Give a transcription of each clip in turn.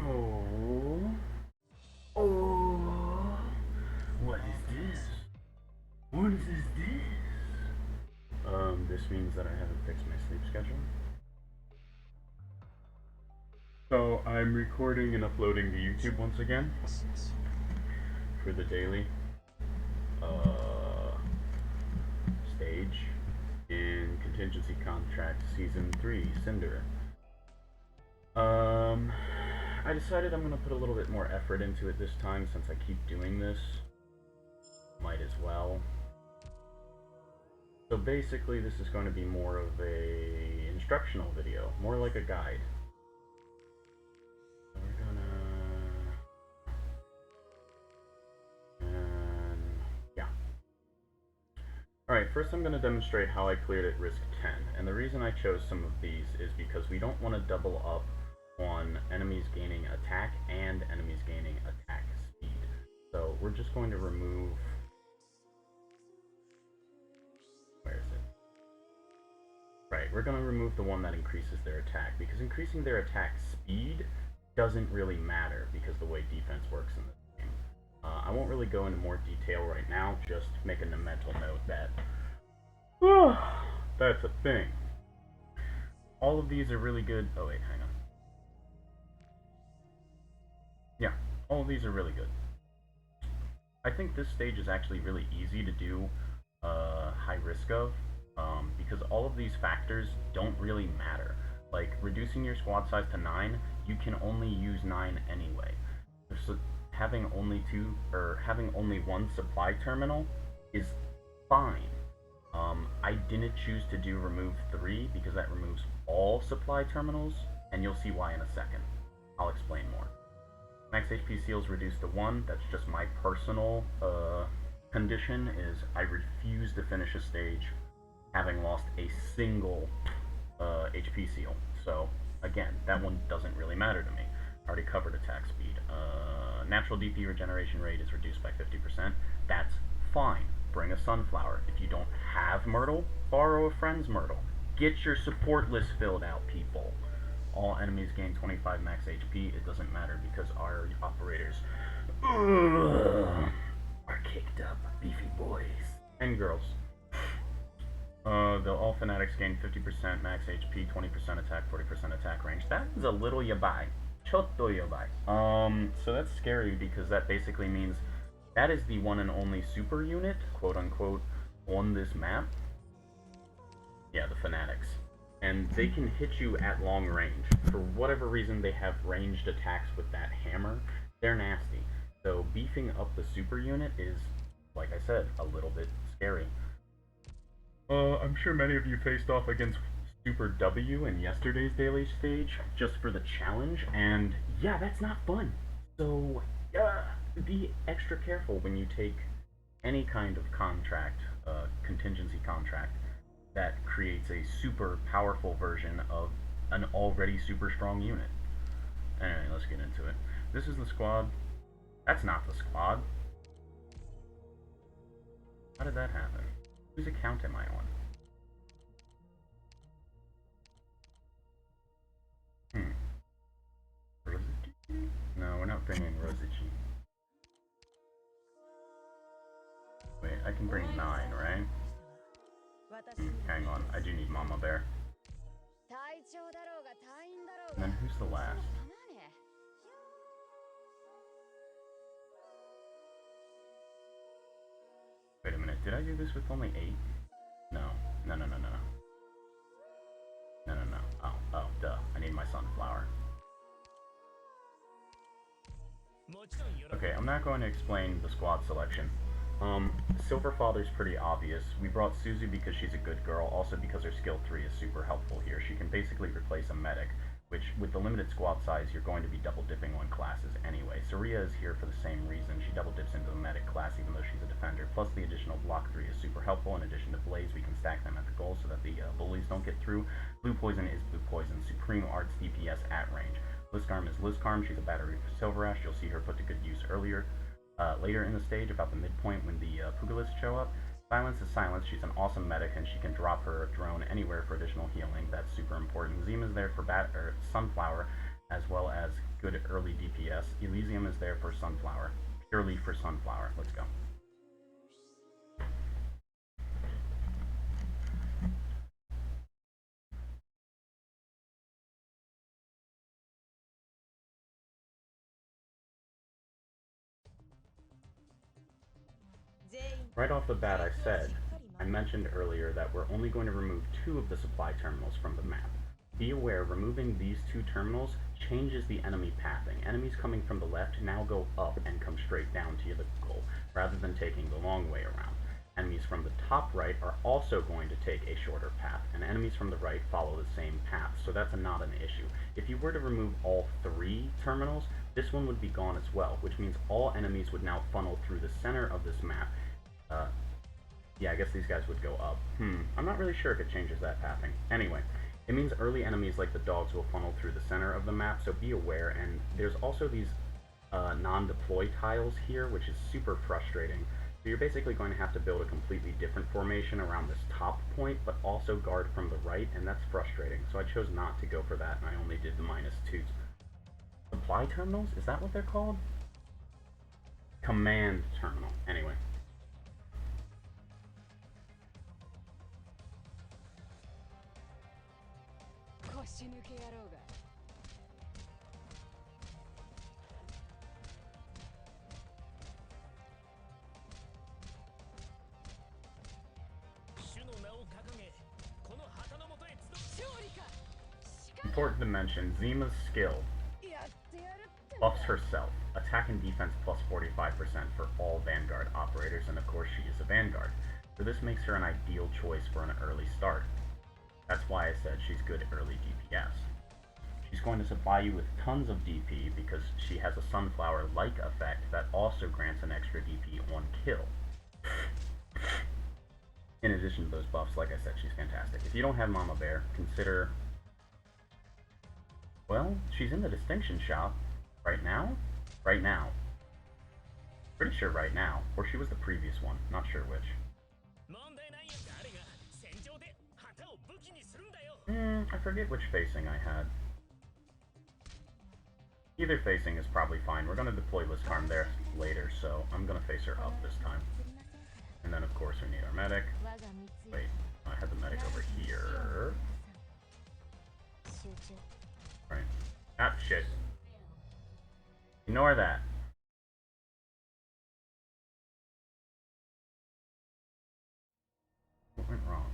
Oh. Oh. What is this? What is this? This means that I haven't fixed my sleep schedule. So I'm recording and uploading to YouTube once again for the daily stage in Contingency Contract Season 3, Cinder. I decided I'm going to put a little bit more effort into it this time since I keep doing this. Might as well. So basically this is going to be more of a instructional video, more like a guide. We're gonna... yeah. Alright, first I'm going to demonstrate how I cleared at risk 10, and the reason I chose some of these is because we don't want to double up on enemies gaining attack and enemies gaining attack speed. So we're just going to remove... where is it? Right, we're going to remove the one that increases their attack, because increasing their attack speed doesn't really matter because the way defense works in this game. I won't really go into more detail right now, just making a mental note that that's a thing. All of these are really good. Oh wait, hang on. Yeah, all of these are really good. I think this stage is actually really easy to do high risk of, because all of these factors don't really matter. Like, reducing your squad size to 9, you can only use 9 anyway. So having only one supply terminal is fine. I didn't choose to do remove 3 because that removes all supply terminals, and you'll see why in a second. I'll explain more. Max HP seals reduced to 1. That's just my personal condition, is I refuse to finish a stage having lost a single HP seal. So, again, that one doesn't really matter to me. I already covered attack speed. Natural DP regeneration rate is reduced by 50%. That's fine. Bring a sunflower. If you don't have Myrtle, borrow a friend's Myrtle. Get your support list filled out, people. All enemies gain 25 max HP. It doesn't matter because our operators are kicked up, beefy boys and girls. All fanatics gain 50% max HP, 20% attack, 40% attack range. That is a little yabai. Chotto yabai. So that's scary because that basically means that is the one and only super unit, quote unquote, on this map. Yeah, the fanatics. And they can hit you at long range. For whatever reason, they have ranged attacks with that hammer. They're nasty. So beefing up the super unit is, like I said, a little bit scary. I'm sure many of you faced off against Super W in yesterday's daily stage, just for the challenge, and yeah, that's not fun. So, be extra careful when you take any kind of contract, contingency contract, that creates a super powerful version of an already super strong unit. Anyway, let's get into it. This is the squad. That's not the squad. How did that happen? Whose account am I on? Rosichi? No, we're not bringing Rosichi. Wait, I can bring 9, right? Hang on, I do need Mama Bear. And then who's the last? Wait a minute, did I do this with only 8? No. No. Oh, duh. I need my sunflower. Okay, I'm not going to explain the squad selection. Silver Father's pretty obvious. We brought Suzu because she's a good girl, also because her skill 3 is super helpful here. She can basically replace a medic, which, with the limited squad size, you're going to be double dipping on classes anyway. Saria is here for the same reason. She double dips into the medic class even though she's a defender, plus the additional block 3 is super helpful. In addition to Blaze, we can stack them at the goal so that the bullies don't get through. Blue Poison is Blue Poison. Supreme Arts DPS at range. Lizcarm is Lizcarm. She's a battery for Silver Ash. You'll see her put to good use later in the stage, about the midpoint when the Pugilists show up. Silence is Silence. She's an awesome medic, and she can drop her drone anywhere for additional healing. That's super important. Zima's there for Sunflower, as well as good early DPS. Elysium is there for Sunflower. Purely for Sunflower. Let's go. Right off the bat, I mentioned earlier that we're only going to remove 2 of the supply terminals from the map. Be aware, removing these 2 terminals changes the enemy pathing. Enemies coming from the left now go up and come straight down to the goal, rather than taking the long way around. Enemies from the top right are also going to take a shorter path, and enemies from the right follow the same path, so that's not an issue. If you were to remove all 3 terminals, this one would be gone as well, which means all enemies would now funnel through the center of this map. Yeah, I guess these guys would go up. I'm not really sure if it changes that pathing. Anyway, it means early enemies like the dogs will funnel through the center of the map, so be aware. And there's also these non-deploy tiles here, which is super frustrating. So you're basically going to have to build a completely different formation around this top point, but also guard from the right, and that's frustrating. So I chose not to go for that, and I only did the -2s. Supply terminals? Is that what they're called? Command terminal. Anyway. Important to mention, Zima's skill buffs herself. Attack and defense plus 45% for all Vanguard operators, and of course she is a Vanguard. So this makes her an ideal choice for an early start. That's why I said she's good early DPS. She's going to supply you with tons of DP because she has a Sunflower-like effect that also grants an extra DP on kill. In addition to those buffs, like I said, she's fantastic. If you don't have Mama Bear, consider... Well, she's in the Distinction Shop. Right now? Right now. Pretty sure right now. Or she was the previous one. Not sure which. I forget which facing I had. Either facing is probably fine. We're going to deploy Liskarm there later, so I'm going to face her up this time. And then, of course, we need our medic. Wait, I had the medic over here. Right. Ah, shit. Ignore that. What went wrong?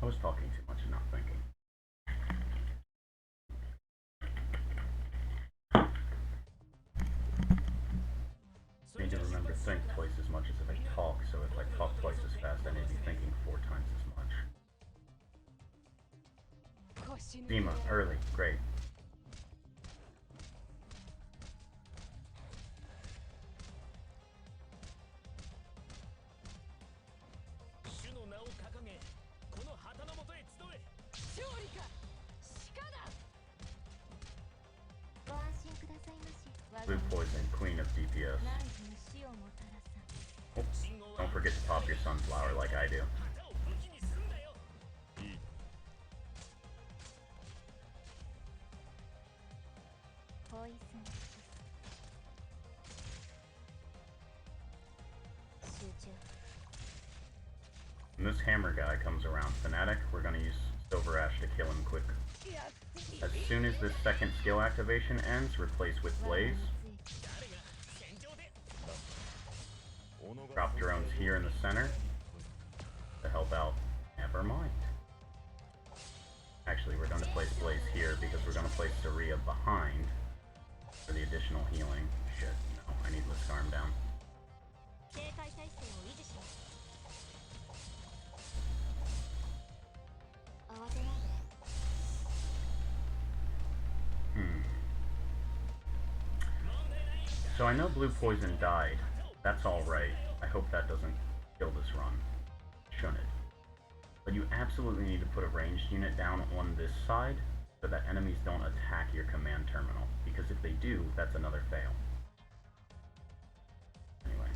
I was talking too much and not thinking. I need to remember to think twice as much as if I talk, so if I talk twice as fast, I may be thinking 4 times as much. Zima, early, great. Blue Poison, Queen of DPS. Oops. Don't forget to pop your Sunflower like I do. When this hammer guy comes around, Fnatic, we're going to use Silver Ash to kill him quick. As soon as this second skill activation ends, replace with Blaze. Drop drones here in the center to help out. Never mind. Actually, we're going to place Blaze here because we're going to place Saria behind for the additional healing. Shit, no, I need Liskarm down. So I know Blue Poison died. That's alright. I hope that doesn't kill this run. Shouldn't it? But you absolutely need to put a ranged unit down on this side so that enemies don't attack your command terminal. Because if they do, that's another fail. Anyway.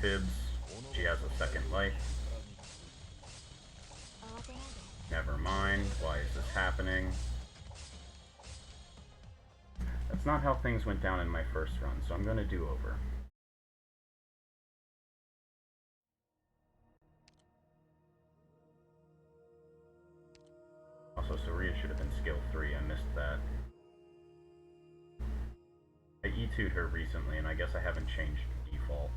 fibs. She has a second life. Never mind. Why is this happening? That's not how things went down in my first run, so I'm going to do over. Also, Saria should have been skill 3. I missed that. I E2'd her recently, and I guess I haven't changed default.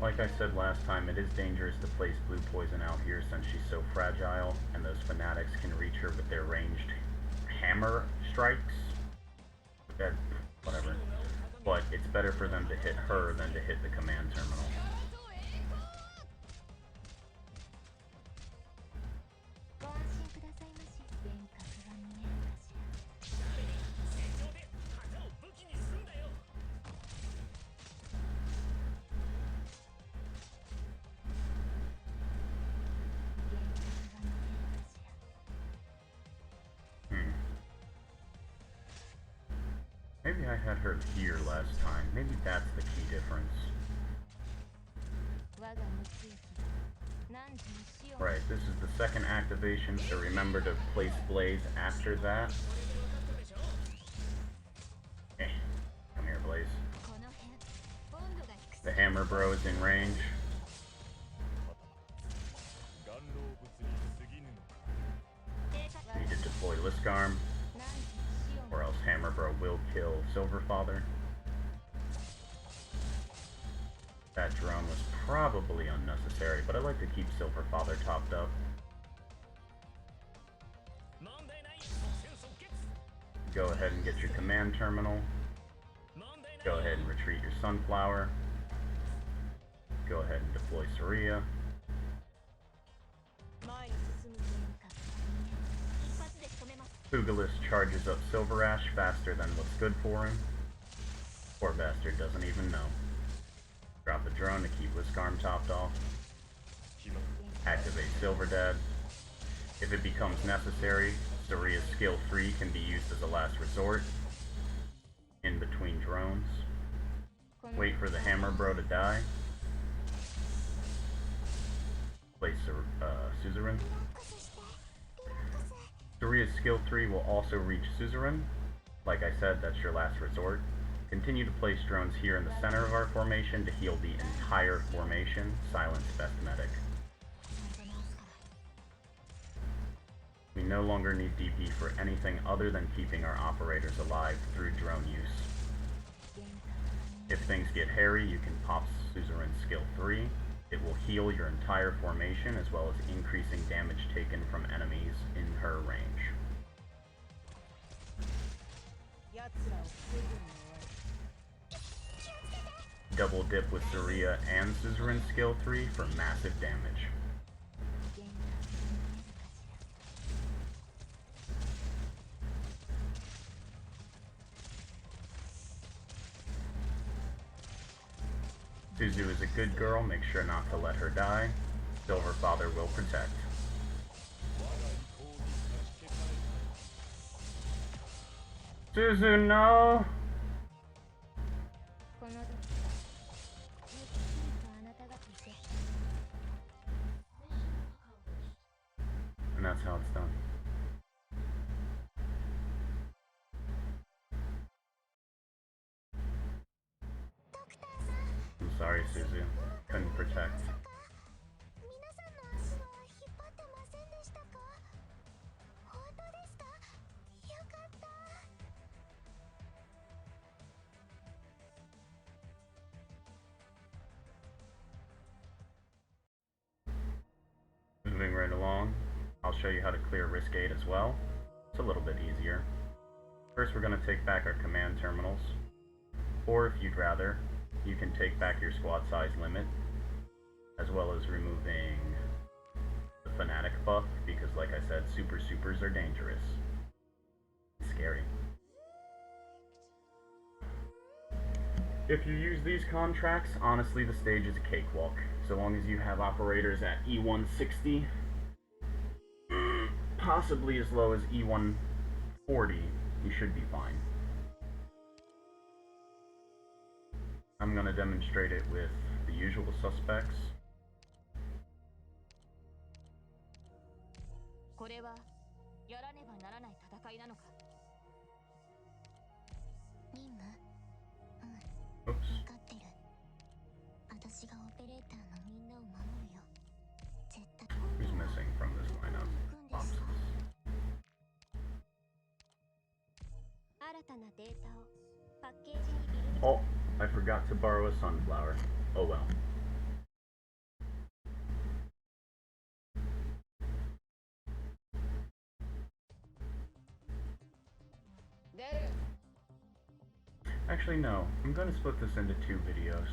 Like I said last time, it is dangerous to place blue poison out here since she's so fragile, and those fanatics can reach her with their ranged hammer strikes. Whatever. But it's better for them to hit her than to hit the command terminal. Maybe I had her here last time. Maybe that's the key difference. Right, this is the second activation, so remember to place Blaze after that. Come here, Blaze. The Hammer Bro is in range. Need to deploy Liskarm, or else Hammer Bro will kill Silverfather. That drone was probably unnecessary, but I like to keep Silverfather topped up. Go ahead and get your command terminal. Go ahead and retreat your Sunflower. Go ahead and deploy Saria. Pugilis charges up Silver Ash faster than what's good for him. Poor bastard doesn't even know. Drop a drone to keep Liskarm topped off. Activate Silver Dad. If it becomes necessary, Saria's skill 3 can be used as a last resort. In between drones. Wait for the Hammer Bro to die. Place Suzerain. Saria's skill 3 will also reach Suzerain. Like I said, that's your last resort. Continue to place drones here in the center of our formation to heal the entire formation. Silence Best Medic. We no longer need DP for anything other than keeping our operators alive through drone use. If things get hairy, you can pop Suzerain's skill 3. It will heal your entire formation as well as increasing damage taken from enemies in her range. Double dip with Saria and Suzerain's skill 3 for massive damage. Suzu is a good girl, make sure not to let her die. Silverfather will protect. Suzu, no! And that's how it's done. I'm sorry, Suzu. Couldn't protect. Moving right along, I'll show you how to clear Risk 8 as well. It's a little bit easier. First, we're going to take back our command terminals. Or if you'd rather, you can take back your squad size limit, as well as removing the Fanatic buff, because like I said, supers are dangerous. It's scary. If you use these contracts, honestly, the stage is a cakewalk. So long as you have operators at E160, possibly as low as E140, you should be fine. I'm going to demonstrate it with the usual suspects. Oops. Who's missing from this lineup? Bumps. Oh, I forgot to borrow a sunflower. Oh well. Actually, no. I'm going to split this into 2 videos.